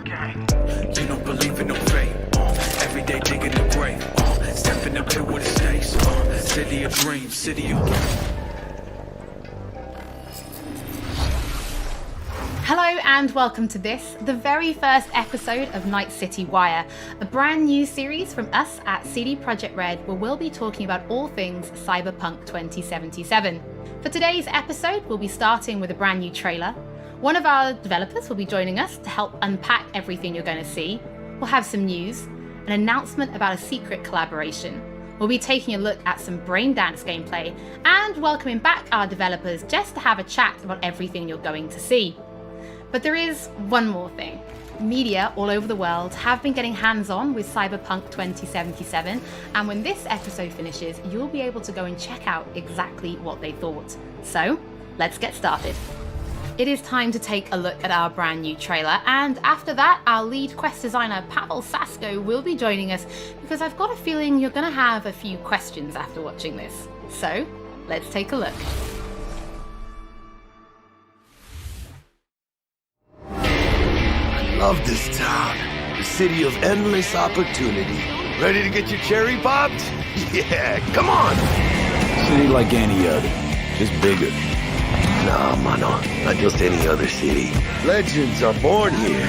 Gang. You don't believe in no fate. Every day digging the grave. Stepping up to what it stays. City of dreams, city of... Hello and welcome to this, the very first episode of Night City Wire, a brand new series from us at CD Projekt Red where we'll be talking about all things Cyberpunk 2077. For today's episode, we'll be starting with a brand new trailer. One of our developers will be joining us to help unpack everything you're going to see. We'll have some news, an announcement about a secret collaboration. We'll be taking a look at some Braindance gameplay and welcoming back our developers just to have a chat about everything you're going to see. But there is one more thing. Media all over the world have been getting hands-on with Cyberpunk 2077, and when this episode finishes, you'll be able to go and check out exactly what they thought. So, let's get started. It is time to take a look at our brand new trailer, and after that, our lead quest designer Pavel Sasko will be joining us because I've got a feeling you're going to have a few questions after watching this. So, let's take a look. Love this town. The city of endless opportunity. Ready to get your cherry popped? Yeah, come on! City like any other, just bigger. Nah, mano, not just any other city. Legends are born here.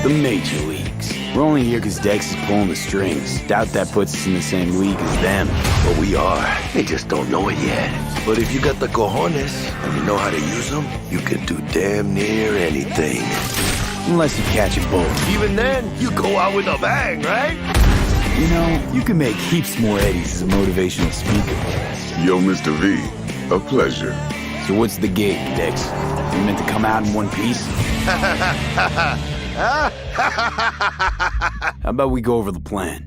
The major leagues. We're only here because Dex is pulling the strings. Doubt that puts us in the same league as them. But we are. They just don't know it yet. But if you got the cojones and you know how to use them, you can do damn near anything. Unless you catch a bullet. Even then, you go out with a bang, right? You know, you can make heaps more eddies as a motivational speaker. Yo, Mr. V, a pleasure. So what's the gig, Dex? You meant to come out in one piece? How about we go over the plan?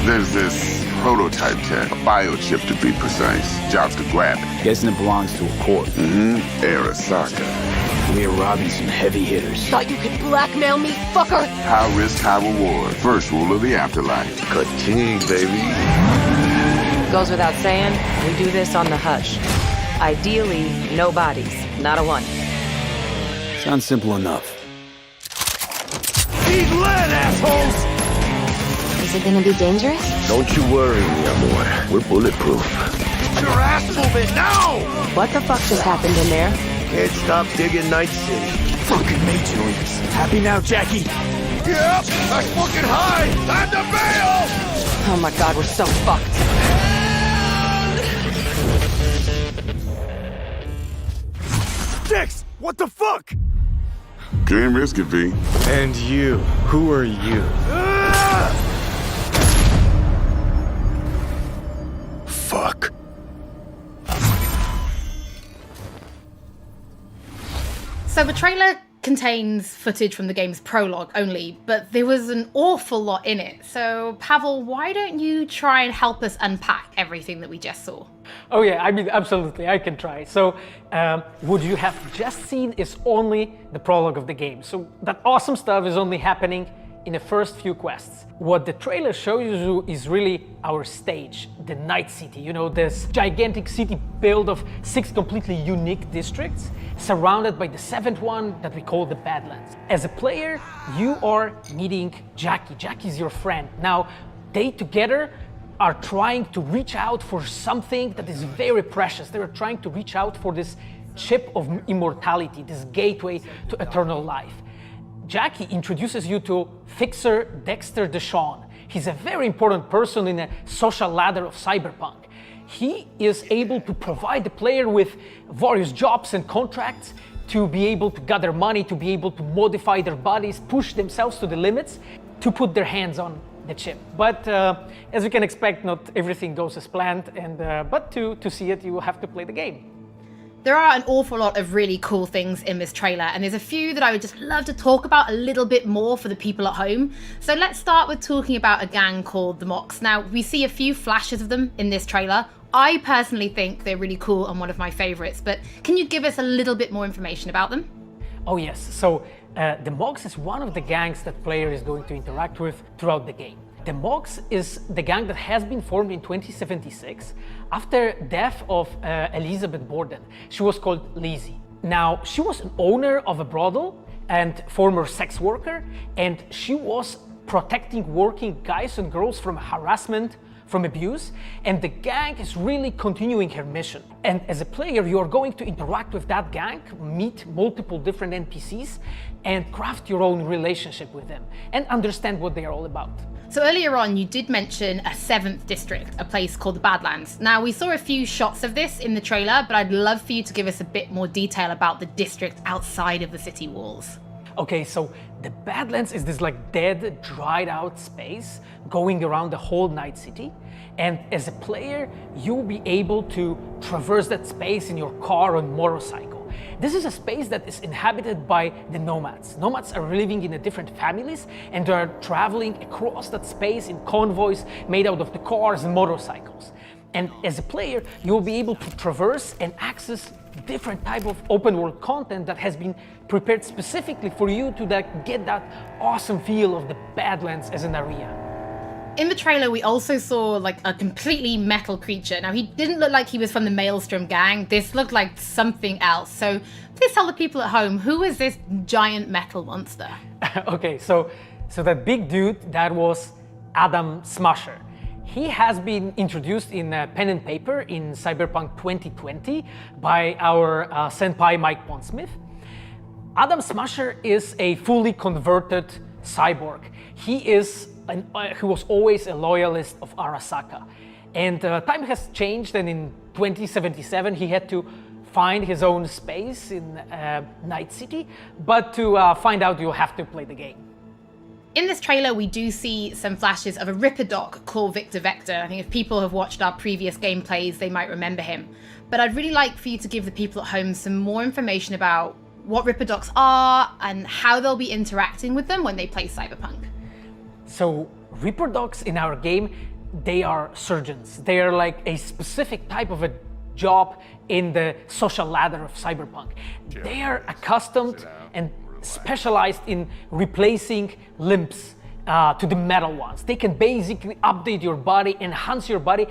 There's this prototype tech, a biochip to be precise. Job's to grab it. Guessing it belongs to a corp. Arasaka. We're robbing some heavy hitters. Thought you could blackmail me, fucker? High risk, high reward. First rule of the afterlife. Ka-ching, baby. Goes without saying, we do this on the hush. Ideally, no bodies, not a one. Sounds simple enough. Eat lead, assholes! Is it gonna be dangerous? Don't you worry, mi amor. We're bulletproof. Get your ass moving now! What the fuck just happened in there? Can't stop digging Night City. Fucking major leagues. Happy now, Jackie? Yep, that's fucking high! Time to bail! Oh my god, we're so fucked. Dex, what the fuck? Can't risk it, V. And you, who are you? Fuck. So the trailer contains footage from the game's prologue only, but there was an awful lot in it. So Pavel, why don't you try and help us unpack everything that we just saw? Oh yeah, I mean, absolutely, I can try. So, what you have just seen is only the prologue of the game. So that awesome stuff is only happening in the first few quests. What the trailer shows you is really our stage, the Night City. You know, this gigantic city built of 6 completely unique districts, surrounded by the 7th one that we call the Badlands. As a player, you are meeting Jackie. Jackie's your friend. Now, they together are trying to reach out for something that is very precious. They are trying to reach out for this chip of immortality, this gateway to eternal life. Jackie introduces you to Fixer Dexter Deshawn. He's a very important person in the social ladder of Cyberpunk. He is able to provide the player with various jobs and contracts to be able to gather money, to be able to modify their bodies, push themselves to the limits, to put their hands on the chip. But as you can expect, not everything goes as planned, and but to see it, you will have to play the game. There are an awful lot of really cool things in this trailer, and there's a few that I would just love to talk about a little bit more for the people at home. So let's start with talking about a gang called the Mox. Now, we see a few flashes of them in this trailer. I personally think they're really cool and one of my favorites, but can you give us a little bit more information about them? Oh yes, so the Mox is one of the gangs that player is going to interact with throughout the game. The Mox is the gang that has been formed in 2076 after death of Elizabeth Borden. She was called Lizzie. Now, she was an owner of a brothel. and former sex worker, and she was protecting working guys and girls from harassment, from abuse, and the gang is really continuing her mission. And as a player, you are going to interact with that gang, meet multiple different NPCs, and craft your own relationship with them, and understand what they are all about. So earlier on, you did mention a 7th district, a place called the Badlands. Now, we saw a few shots of this in the trailer, but I'd love for you to give us a bit more detail about the district outside of the city walls. Okay, so the Badlands is this like dead, dried out space going around the whole Night City. And as a player, you'll be able to traverse that space in your car or motorcycle. This is a space that is inhabited by the nomads. Nomads are living in different families and they are traveling across that space in convoys made out of the cars and motorcycles. And as a player, you'll be able to traverse and access different type of open world content that has been prepared specifically for you to get that awesome feel of the Badlands as an area. In the trailer, we also saw like a completely metal creature. Now, he didn't look like he was from the Maelstrom gang. This looked like something else. So please tell the people at home, who is this giant metal monster? Okay, so that big dude, that was Adam Smasher. He has been introduced in pen and paper in Cyberpunk 2020 by our senpai Mike Pondsmith. Adam Smasher is a fully converted cyborg. He was always a loyalist of Arasaka. And time has changed, and in 2077 he had to find his own space in Night City. But to find out, you'll have to play the game. In this trailer, we do see some flashes of a Ripper Doc called Victor Vector. I think if people have watched our previous gameplays, they might remember him. But I'd really like for you to give the people at home some more information about what Ripper Docs are and how they'll be interacting with them when they play Cyberpunk. So Ripper Docs in our game, they are surgeons. They are like a specific type of a job in the social ladder of Cyberpunk. They are accustomed and specialized in replacing limbs to the metal ones. They can basically update your body, enhance your body